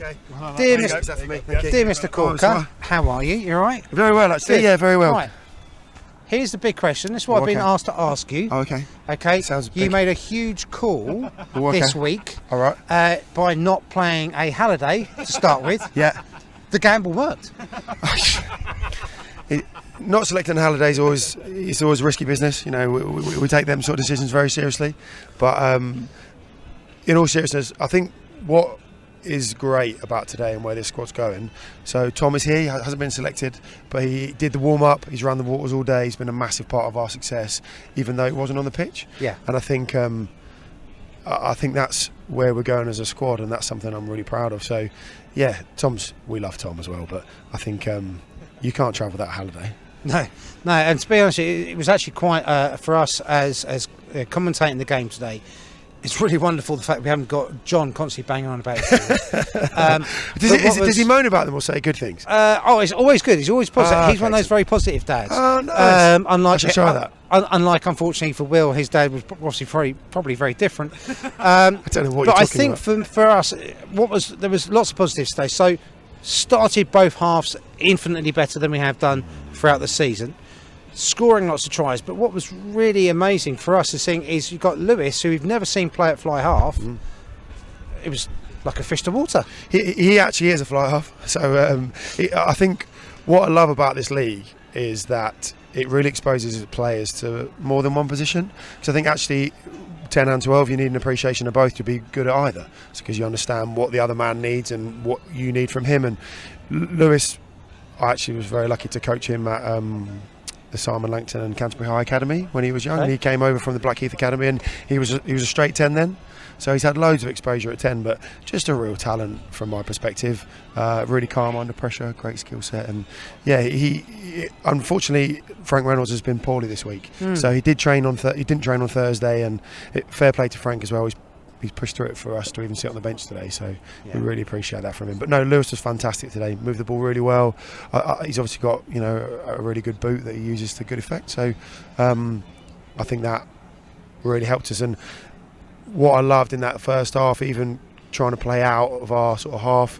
Okay. Dear Mr. Corker, how are you? You all right? Very well, actually. Yeah, very well. Right. Here's the big question. This is what I've been asked to ask you. Oh, okay. Okay. Sounds you big. made a huge call this week. All right. By not playing a Halliday to start with. Yeah. The gamble worked. Not selecting Hallidays it's always risky business. You know, we take them sort of decisions very seriously. But in all seriousness, I think what is great about today and where this squad's going. So Tom is here, he hasn't been selected, but he did the warm-up, he's run the waters all day, he's been a massive part of our success, even though he wasn't on the pitch. Yeah. And I think that's where we're going as a squad, and that's something I'm really proud of. So yeah, we love Tom as well, but I think you can't travel without Halliday. No, and to be honest, it was actually quite, for us as commentating the game today, it's really wonderful the fact we haven't got John constantly banging on about it. Does he moan about them or say good things? It's always good. He's always positive. Okay. He's one of those very positive dads. Oh, nice. Unlike, I should try that. Unlike, unfortunately, for Will, his dad was obviously probably very different. I don't know what you're talking about. But I think for us, there was lots of positives today. So started both halves infinitely better than we have done throughout the season. Scoring lots of tries, but what was really amazing for us is you've got Lewis, who we've never seen play at fly half. It was like a fish to water. He actually is a fly half. So I think what I love about this league is that it really exposes players to more than one position. Because I think actually 10 and 12, you need an appreciation of both to be good at either. It's because you understand what the other man needs and what you need from him. And Lewis, I actually was very lucky to coach him at the Simon Langton and Canterbury High Academy when he was young. And he came over from the Blackheath Academy, and he was a straight 10 then. So he's had loads of exposure at 10, but just a real talent from my perspective. Really calm under pressure, great skill set, and yeah, he unfortunately Frank Reynolds has been poorly this week. So he didn't train on Thursday, and fair play to Frank as well. He's pushed through it for us to even sit on the bench today, so we really appreciate that from him. But no, Lewis was fantastic today, moved the ball really well. He's obviously got a really good boot that he uses to good effect, so I think that really helped us. And what I loved in that first half, even trying to play out of our sort of half,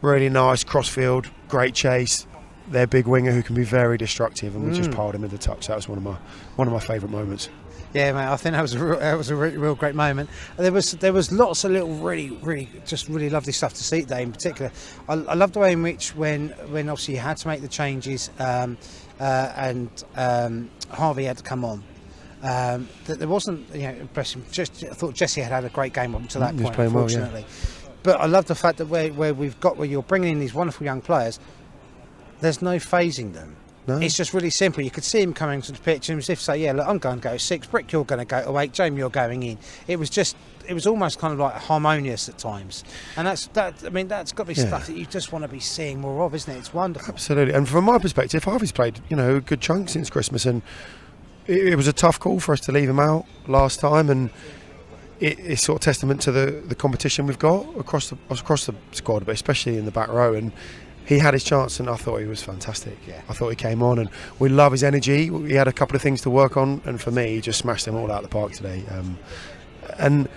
really nice crossfield, great chase, their big winger who can be very destructive, and we just piled him in the touch. That was one of my favourite moments. Yeah, mate, I think that was a real great moment. There was lots of little really lovely stuff to see today. In particular, I loved the way in which when obviously you had to make the changes and Harvey had to come on. That there wasn't, impressive. I thought Jesse had a great game up to that point, unfortunately. Well, yeah. But I love the fact that where you're bringing in these wonderful young players, there's no phasing them. No. It's just really simple. You could see him coming to the pitch and as if say, look, I'm going to go 6, Brick, you're going to go to 8, Jamie, you're going in. It was almost kind of like harmonious at times. And that's got to be stuff that you just want to be seeing more of, isn't it? It's wonderful. Absolutely. And from my perspective, Harvey's played, a good chunk since Christmas, and it was a tough call for us to leave him out last time, and it's sort of testament to the competition we've got across the squad, but especially in the back row. And he had his chance, and I thought he was fantastic. Yeah. I thought he came on, and we love his energy. He had a couple of things to work on, and for me, he just smashed them all out of the park today. And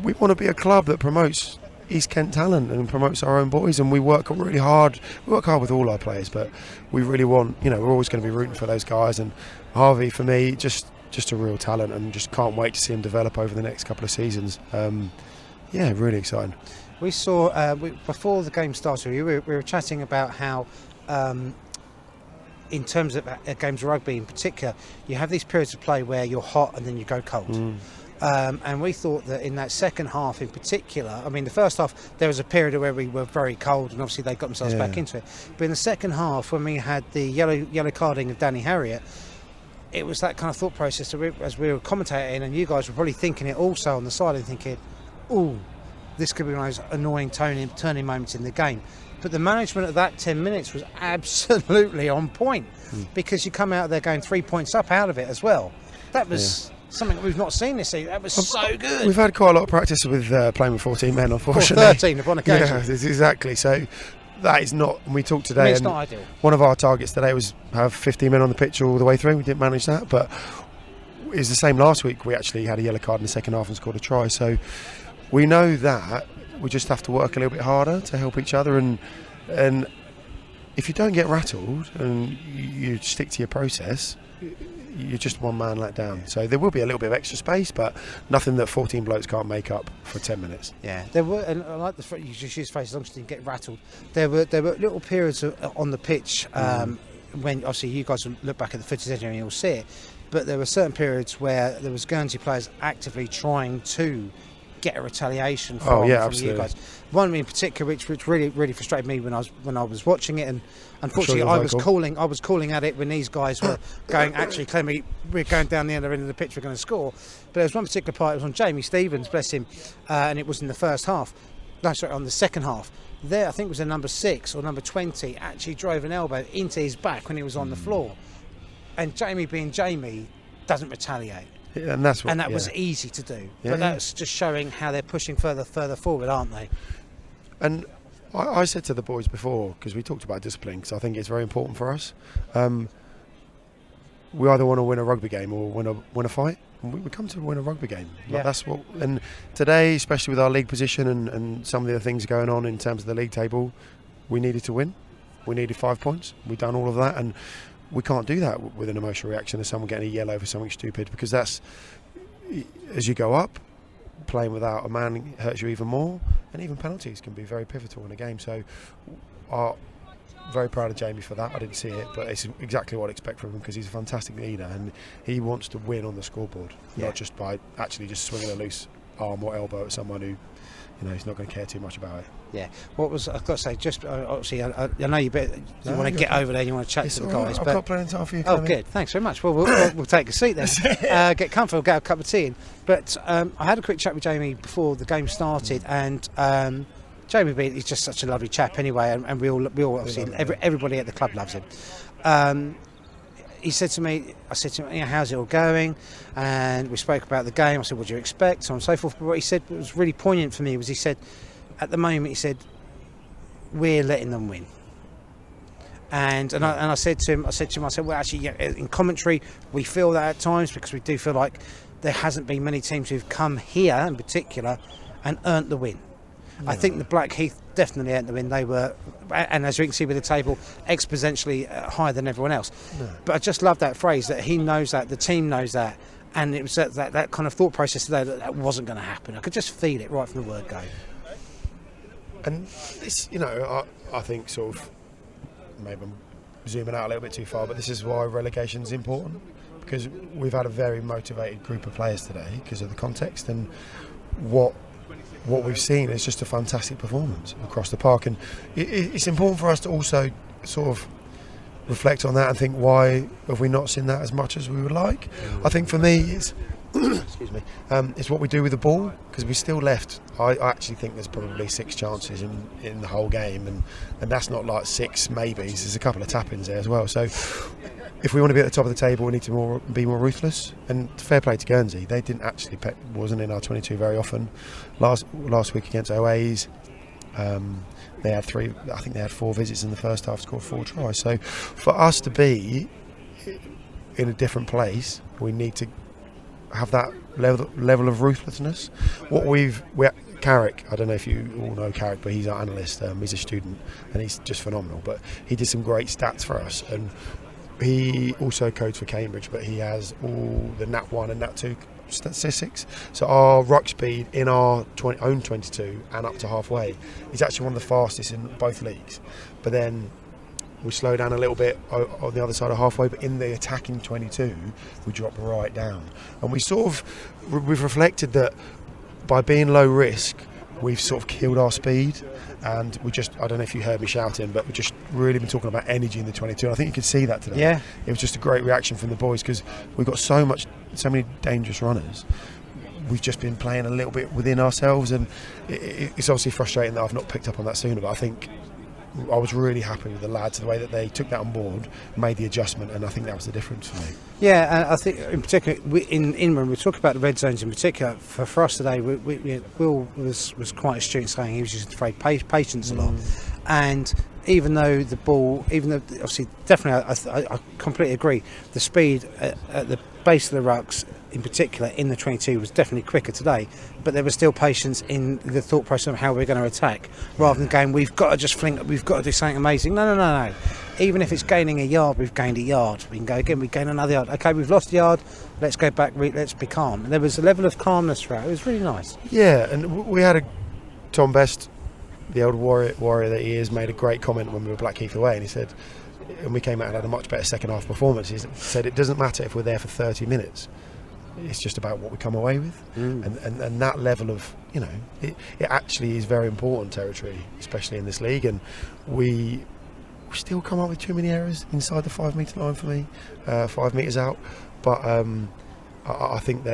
we want to be a club that promotes East Kent talent and promotes our own boys, and we work really hard. We work hard with all our players, but we really want, we're always going to be rooting for those guys. And Harvey, for me, just a real talent, and just can't wait to see him develop over the next couple of seasons. Really exciting. We saw before the game started, we were chatting about how in terms of games of rugby in particular, you have these periods of play where you're hot and then you go cold. And we thought that in that second half in particular, the first half there was a period where we were very cold, and obviously they got themselves back into it. But in the second half, when we had the yellow carding of Danny Harriott, it was that kind of thought process as we were commentating, and you guys were probably thinking it also on the side and thinking, ooh, this could be one of those annoying turning moments in the game. But the management of that 10 minutes was absolutely on point, because you come out there going 3 points up out of it as well. That was something we've not seen this season. That was so good. We've had quite a lot of practice with playing with 14 men, unfortunately. Or 13 upon occasion. Yeah, exactly. So that is not, and we talked today, it's not ideal. One of our targets today was have 15 men on the pitch all the way through. We didn't manage that, but it was the same last week. We actually had a yellow card in the second half and scored a try. So we know that we just have to work a little bit harder to help each other, and if you don't get rattled and you stick to your process, you're just one man let down. So there will be a little bit of extra space, but nothing that 14 blokes can't make up for 10 minutes. Yeah, there were, and I like the you just use face as long as you didn't get rattled. There were little periods on the pitch when obviously you guys will look back at the footage anyway and you'll see it, but there were certain periods where there was Guernsey players actively trying to get a retaliation from you guys. One in particular, which really frustrated me when I was watching it, and unfortunately I was calling at it when these guys were going. Actually, claiming we're going down the other end of the pitch, we're going to score. But there was one particular part. It was on Jamie Stevens, bless him, and it was in the first half. No, sorry, on the second half. There, I think it was a number 6 or number 20 actually drove an elbow into his back when he was on the floor, and Jamie, being Jamie, doesn't retaliate. Yeah, and that was easy to do, but that's just showing how they're pushing further forward, aren't they? And I said to the boys before, because we talked about discipline, because I think it's very important for us. We either want to win a rugby game or win a fight. We come to win a rugby game. Like, that's what. And today, especially with our league position and some of the other things going on in terms of the league table, we needed to win. We needed 5 points. We've done all of that, and we can't do that with an emotional reaction of someone getting a yellow for something stupid, because that's, as you go up, playing without a man hurts you even more, and even penalties can be very pivotal in a game. So I'm very proud of Jamie for that. I didn't see it, but it's exactly what I expect from him, because he's a fantastic leader and he wants to win on the scoreboard, not just by actually just swinging a loose arm or elbow at someone who, he's not going to care too much about it. Yeah. What was I've got to say? Just obviously, I know you want to get over there. You want to chat to the guys. I've got plenty of time for you. Oh, good. Thanks very much. Well, we'll take a seat then. Get comfortable. Get a cup of tea in. But I had a quick chat with Jamie before the game started, and Jamie B, he's just such a lovely chap anyway, and we all obviously everybody at the club loves him. He said to me, I said to him, how's it all going? And we spoke about the game. I said, what do you expect? So on and so forth. But what he said was really poignant for me was he said, at the moment, he said, we're letting them win. And I said to him, well, actually, in commentary, we feel that at times, because we do feel like there hasn't been many teams who've come here in particular and earned the win. No. I think the Blackheath definitely earned the win. They were, and as you can see with the table, exponentially higher than everyone else. No. But I just love that phrase, that he knows that, the team knows that, and it was that kind of thought process today that wasn't going to happen. I could just feel it right from the word go. And this, I think sort of, maybe I'm zooming out a little bit too far, but this is why relegation is important, because we've had a very motivated group of players today because of the context, and what we've seen is just a fantastic performance across the park. And it's important for us to also sort of reflect on that and think, why have we not seen that as much as we would like? I think for me it's excuse me, it's what we do with the ball, because we still left, I actually think there's probably 6 chances in the whole game, and that's not like 6 maybes, there's a couple of tap-ins there as well. So if we want to be at the top of the table, we need to be more ruthless. And fair play to Guernsey, they didn't actually wasn't in our 22 very often. Last week against OAs, they had 4 visits in the first half, scored 4 tries. So for us to be in a different place, we need to have that level of ruthlessness. Carrick, I don't know if you all know Carrick, but he's our analyst. He's a student and he's just phenomenal. But he did some great stats for us, and he also coached for Cambridge, but he has all the Nat 1 and Nat 2 statistics. So our ruck speed in our own 22 and up to halfway is actually one of the fastest in both leagues. But then we slow down a little bit on the other side of halfway, but in the attacking 22 we drop right down. And we've reflected that by being low risk, we've sort of killed our speed. And I don't know if you heard me shouting, but we've just really been talking about energy in the 22. I think you could see that today. Yeah. It was just a great reaction from the boys, because we've got so many dangerous runners. We've just been playing a little bit within ourselves, and it's obviously frustrating that I've not picked up on that sooner, but I think I was really happy with the lads, the way that they took that on board, made the adjustment, and I think that was the difference for me. Yeah, and I think in particular, when we talk about the red zones in particular, for us today, Will was quite astute, saying he was just afraid patience a lot. And even though obviously, definitely, I completely agree, the speed at the base of the rucks in particular in the 22 was definitely quicker today, but there was still patience in the thought process of how we're going to attack, rather than going, we've got to just fling, we've got to do something amazing. No. Even if it's gaining a yard, we've gained a yard. We can go again, we gain another yard. Okay, we've lost a yard, let's go back, let's be calm. And there was a level of calmness throughout. It was really nice. Yeah, and we had Tom Best, the old warrior that he is, made a great comment when we were Blackheath away, and he said, and we came out and had a much better second half performance. He said it doesn't matter if we're there for 30 minutes. It's just about what we come away with, and that level of, it actually is very important territory, especially in this league. And we still come up with too many errors inside the 5 metre line for me, 5 metres out. But I think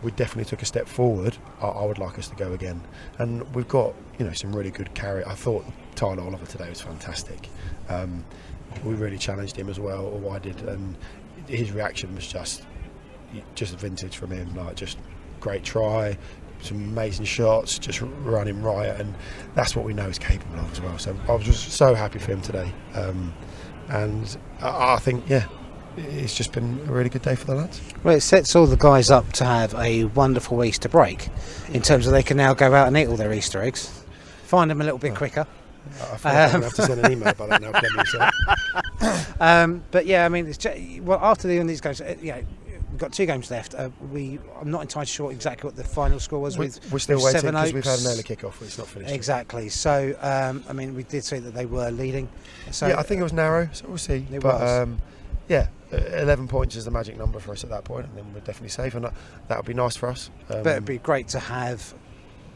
we definitely took a step forward. I would like us to go again, and we've got some really good carry. I thought Tyler Oliver today was fantastic. We really challenged him as well, or I did, and his reaction was just vintage from him. Like, just great try, some amazing shots, just running riot, and that's what we know he's capable of as well. So I was just so happy for him today, and I think it's just been a really good day for the lads. Well, it sets all the guys up to have a wonderful Easter break, in terms of they can now go out and eat all their Easter eggs, find them a little bit quicker. I feel like I'm going to have to send an email about that now, but yeah, I mean, after these games, we've got 2 games left. I'm not entirely sure exactly what the final score was. We're still waiting because we've had an early kick-off. It's not finished. Exactly. Yet. So, I mean, we did say that they were leading. So yeah, I think it was narrow, so we'll see. It was. 11 points is the magic number for us at that point, and then we're definitely safe, and that would be nice for us. But it'd be great to have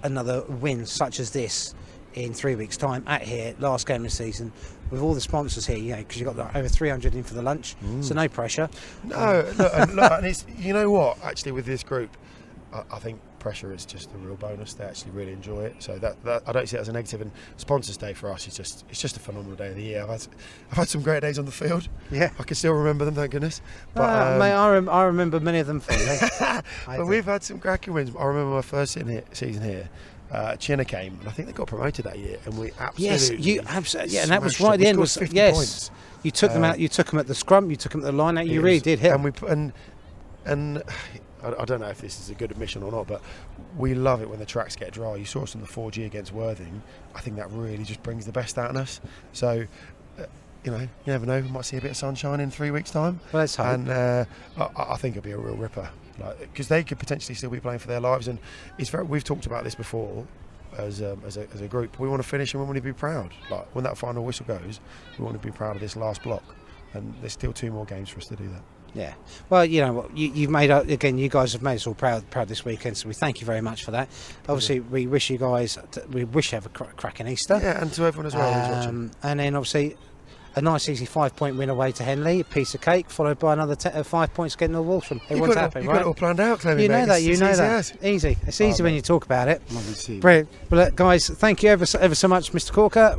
another win such as this in 3 weeks' time at here, last game of the season, with all the sponsors here, because you've got over 300 in for the lunch, so no pressure. No, look, and it's, what, actually with this group, I think pressure is just a real bonus. They actually really enjoy it, so that I don't see it as a negative. And Sponsors Day for us, it's just a phenomenal day of the year. I've had some great days on the field. Yeah, I can still remember them, thank goodness. But mate, I remember many of them fondly. But we've had some cracking wins. I remember my first season here. Chinna came, and I think they got promoted that year, and we absolutely and that was right at the end. Was 50 points. You took them out. You took them at the scrum. You took them at the line out. You really did hit. And I don't know if this is a good admission or not, but we love it when the tracks get dry. You saw us in the 4G against Worthing. I think that really just brings the best out in us. So, you never know. We might see a bit of sunshine in 3 weeks' time. Well, let's hope. And I think it'll be a real ripper. Because they could potentially still be playing for their lives, and we've talked about this before as a group. We want to finish and we want to be proud. Like, when that final whistle goes, we want to be proud of this last block, and there's still 2 more games for us to do that. Yeah, well, you know what, you've made again. You guys have made us all proud this weekend, so we thank you very much for that. Obviously, we wish you guys, we wish you have a cracking Easter. Yeah, and to everyone as well who's watching. And then obviously, a nice easy 5-point win away to Henley, a piece of cake, followed by another 5 points getting to Walsham. Everyone's happy, right? You've got it all planned out, Clemmy. You know that. Easy. Easy. It's easy when you talk about it. Lovely to see you. Brilliant. Well, guys, thank you ever so much, Mr. Corker.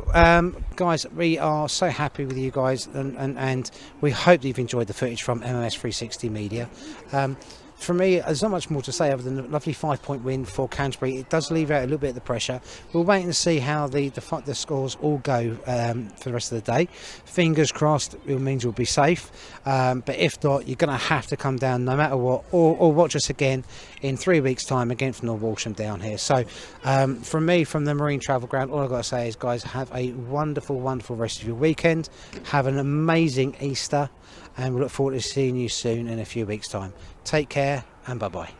Guys, we are so happy with you guys, and we hope that you've enjoyed the footage from MMS 360 Media. For me, there's not much more to say other than a lovely 5-point win for Canterbury. It does leave out a little bit of the pressure. We'll wait and see how the scores all go for the rest of the day. Fingers crossed, it means we'll be safe. But if not, you're going to have to come down no matter what, or watch us again in 3 weeks' time against North Walsham down here. So, from me, from the Marine Travel Ground, all I've got to say is, guys, have a wonderful, wonderful rest of your weekend. Have an amazing Easter. And we look forward to seeing you soon in a few weeks' time. Take care and bye-bye.